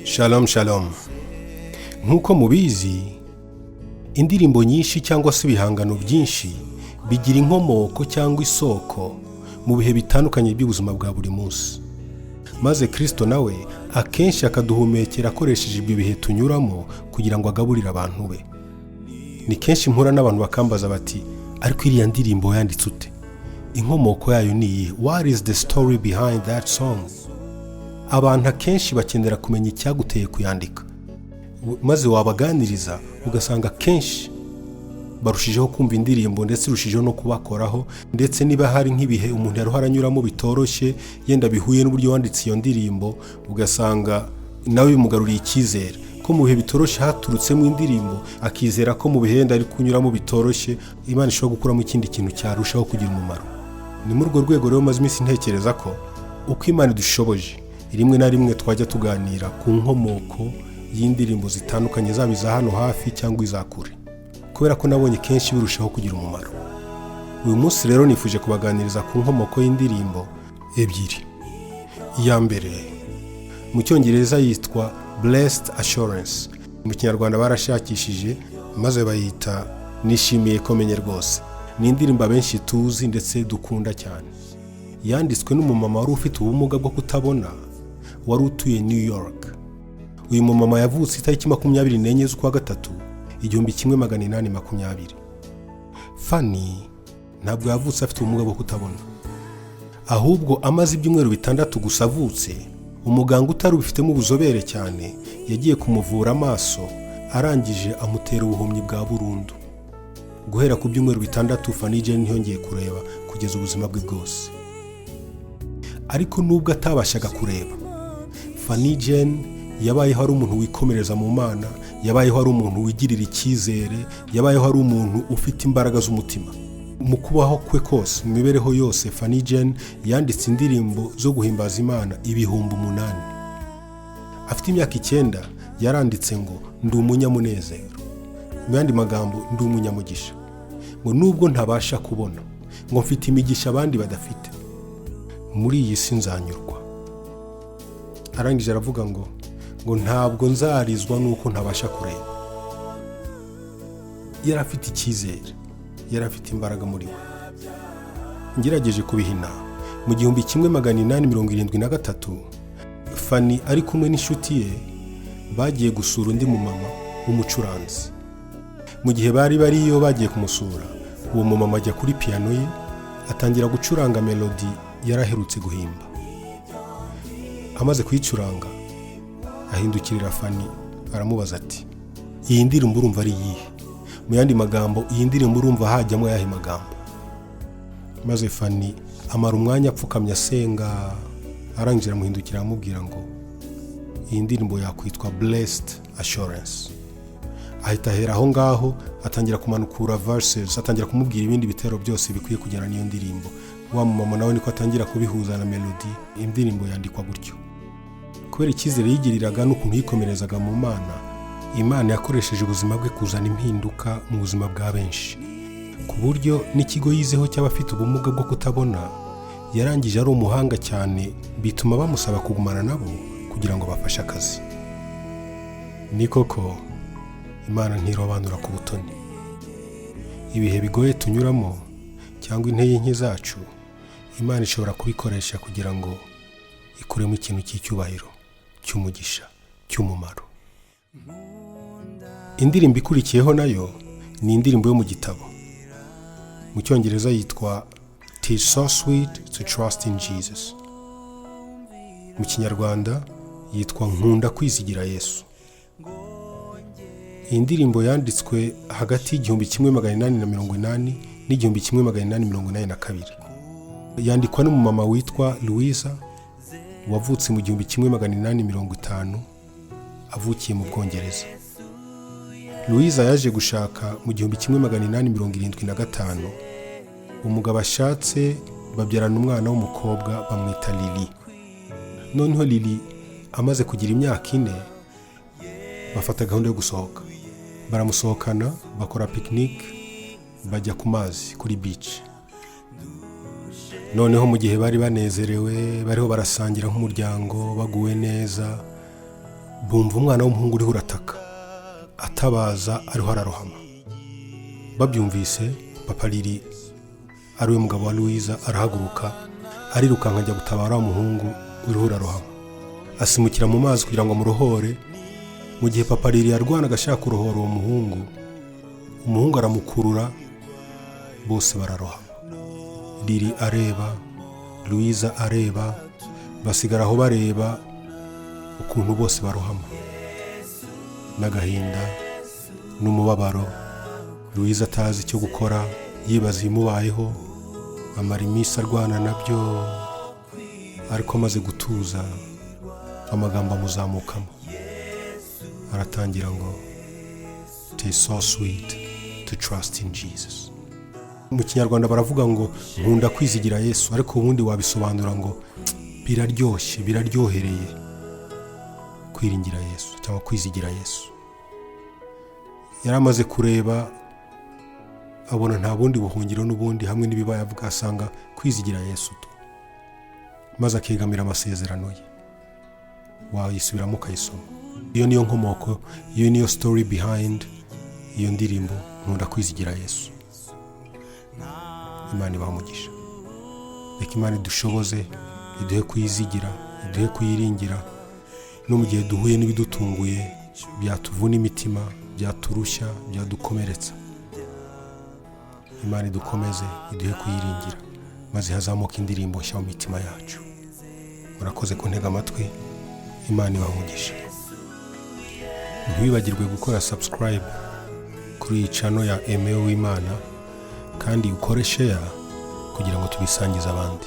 Shalom shalom. Nk'uko mubizi, indirimbo nyinshi cyangwa se ibihangano byinshi bigira inkomoko cyangwa isoko mu bihe bitandukanye by'ubuzima bwa buri munsi. Maze Kristo nawe akenshi akaduhumekera akoresheje ibyo bihe tunyuramo kugira ngo agaburire abantu be. Ni kenshi mpura n'abantu bakambaza bati, ariko iriya ndirimbo yanditse ute? Inkomoko yayo ni iyihe? What is the story behind that song? Abantu akenshi bakenera kumenya icyaguteye kuyandika, maze wabaganiriza ugasanga kenshi barushijeho kumva indirimbo ndetse irushijeho no kubakoraho, ndetse niba hari nk'ibihe umuntu yaruha aranyuramo bitoroshye yenda bihuye n'uburyo wanditse iyo ndirimbo, ugasanga nawe bimugaruriye icyizere ko mu bihe bitoroshye haturutsemo indirimbo, akizera ko mu bihe yenda ari kunyuramo bitoroshye Imana ishobora gukuramo ikindi kintu cyarushaho kugira umumaro. Ni muri urwo rwego rero maze iminsi ntekereza ko uko Imana idushoboje rimwe na rimwe twajya tuganira ku nkomoko y'indirimbo zitandukanye, zaba iza hano hafi cyangwa iza kure, kubera ko nabonye kenshi birushaho kugira umumaro. Uyu munsi rero nifuje kubaganiriza ku nkomoko y'indirimbo ebyiri. Iya mbere mu cyongereza yitwa Blessed Assurance, mu kinyarwanda barashakishije maze bayita Nishimiye ko menye rwose. Ni indirimbo abenshi tuzi ndetse dukunda cyane. Yanditswe n'umumama wari ufite ubumuga bwo kutabona, wari utuye New York. Uyu mumama yavutse itariki 24 z'ukwa gatatu 1820. Fanny ntabwo yavutse afite ubumuga bwo kutabona, ahubwo amaze ibyumweru 6 gusa avutse, umuganga utari ubifitemo ubuzobere cyane yagiye kumuvura amaso, arangije amutera ubuhumyi bwa burundu. Guhera ku byumweru 6 Fanny Jane ntiyongeye kureba kugeza ubuzima bwe bwose. Ariko nubwo atabashaga kureba, Fanny Jane yabayeho ari umuntu wikomereza mu Mana, yabayeho ari umuntu wigirira icyizere, yabayeho ari umuntu ufite imbaraga z'umutima. Mu kubaho kwe kose, mu mibereho yose, Fanny Jane yanditse indirimbo zo guhimbaza Imana 8,000. Afite imyaka 9 yaranditse ngo ndi umunyamunezero, mu yandi magambo ndi umunyamugisha, ngo nubwo ntabasha kubona, ngo mfite imigisha abandi badafite, muri iyi si nzanyurwa. Arangije aravuga ngo ntabwo nzarizwa nuko ntabasha kureba. Yari afite icyizere, yari afite imbaraga muri we. Ngerageje kubihina, mu 1873 Fanny ari kumwe n'inshuti ye bagiye gusura undi mumama w'umucuranzi. Mu gihe bari bariyo bagiye kumusura, uwo mumama ajya kuri piano ye atangira gucuranga melody yaraherutse guhimba. Amaze kuyicuranga, ahindukirira Fanny aramubaza ati, iyi ndirimbo urumva ari iyihe? Mu yandi magambo, iyi ndirimbo urumva hajyamo ayahe magambo? Maze Fanny amara umwanya apfukamye asenga, arangije amuhindukira amubwira ngo iyi ndirimbo yakwitwa Blessed Assurance. Ahita ahera aho ngaho atangira kumanukura verses, atangira kumubwira ibindi bitero byose bikwiye kugera n'iyo ndirimbo. Wa mama nawe niko atangira kubihuza na melody, indirimbo yandikwa gutyo. Kubera icyizere yigiriraga n'ukuntu yikomerezaga mu Mana, Imana yakoresheje ubuzima bwe kuzana impinduka mu buzima bwa benshi, ku buryo n'ikigo yizeho cy'abafite ubumuga bwo kutabona yarangije ari umuhanga cyane, bituma bamusaba kugumana nabo kugira ngo bafashe akazi. Ni koko Imana ntirobanura ku butoni. Ibihe bigoye tunyuramo cyangwa intege nke zacu, Imana ishobora kubikoresha kugira ngo ikuremo ikintu cy'icyubahiro, cy'umugisha, cy'umumaro. Indirimbo ikurikiyeho nayo ni indirimbo yo mu gitabo. Mu cyongereza yitwa "Tis so sweet to trust in Jesus." Mu kinyarwanda yitwa Nkunda kwizigira Yesu. Iyi ndirimbo yanditswe hagati y'1880 n'1882. Yandikwa n'umumama witwa Louisa, wavutse mu 1850, avukiye mu Bwongereza. Louisa yaje gushaka mu 1875. Umugabo ashatse babyarana umwana w'umukobwa bamwita Lily. Noneho Lily amaze kugira imyaka 4, bafata gahunda yo gusohoka. Baramusohokana, bakora picnic, bajya ku mazi kuri beach. Noneho mu gihe bari banezerewe, bariho barasangira nk'umuryango, baguwe neza, bumva umwana w'umuhungu uriho urataka atabaza ariho ararohama. Babyumvise papa Lili ari we mugabo wa Louisa arahaguruka arirukanka ajya gutabara umuhungu uriho urarohama, asimukira mu mazi kugira ngo amurohore. Mu gihe papa Lili yarwanaga ashaka kurohora uwo umuhungu aramukurura, bose bararohama. Lili areba, Louisa areba, basigara aho bareba ukuntu bose barohama. N'agahinda n'umubabaro, Louisa atazi icyo gukora, yibaza ibimubayeho, amara iminsi arwana nabyo. Ariko amaze gutuza, amagambo amuzamukamo, aratangira ngo it is so sweet to trust in Jesus. Mu Kinyarwanda baravuga ngo nkunda kwizigira Yesu, ariko ubundi wabisobanura ngo biraryoshye, biraryohereye kwiringira Yesu cyangwa kwizigira Yesu. Yari amaze kureba abona nta bundi buhungiro n'ubundi hamwe n'ibibaye, avuga asanga kwizigira Yesu tu, maze akegamira amasezerano ye. Wayisubiramo ukayisoma. Iyo niyo nkomoko, iyo niyo story behind iyo ndirimbo nkunda kwizigira Yesu. Imana ibamugisha. Reka Imana idushoboze, iduhe kuyizigira, iduhe kuyiringira no mu gihe duhuye n'ibidutunguye byatuvuna imitima, byaturushya, byadukomeretsa. Imana idukomeze, iduhe kuyiringira, maze hazamuka indirimbo nshya mu mitima yacu. Murakoze kuntega amatwi. Imana ibamugisha. Ntiwibagirwe gukora subscribe kuri iyi channel ya Aime Uwimana, kandi ukore share kugira ngo tubisangize abandi.